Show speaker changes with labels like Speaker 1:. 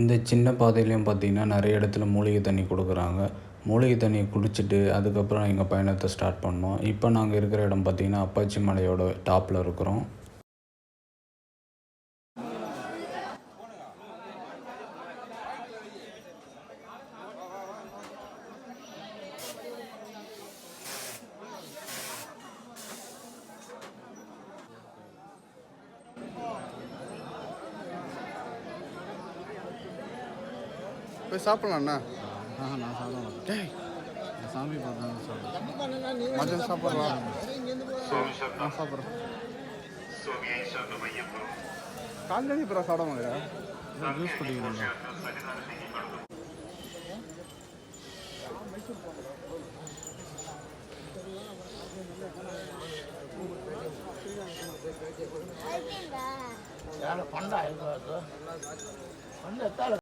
Speaker 1: இந்த சின்ன பாதையிலையும் பார்த்தீங்கன்னா, நெறைய இடத்துல மூலிகை தண்ணி குடுக்குறாங்க. மூலிகை தண்ணிய குடிச்சிட்டு, அதுக்கப்புறம் எங்க பயணத்த ஸ்டார்ட் பண்ணோம். இப்ப நாங்க இருக்கிற இடம் பார்த்தீங்கன்னா, அப்பாச்சி மலையோட டாப்ல இருக்கிறோம்.
Speaker 2: போய் சாப்பிடலாண்ணா.
Speaker 3: நான் சாப்பிட மாட்டேன். சாமி பார்த்தா சாப்பிடுவேன்.
Speaker 2: மதியம் சாப்பிடலாம். நான் சாப்பிட்றேன். காலையில் இப்போ சாப்பிட மாட்டேன்.
Speaker 3: ஜூஸ் குடிக்கணும்.
Speaker 4: பண்டா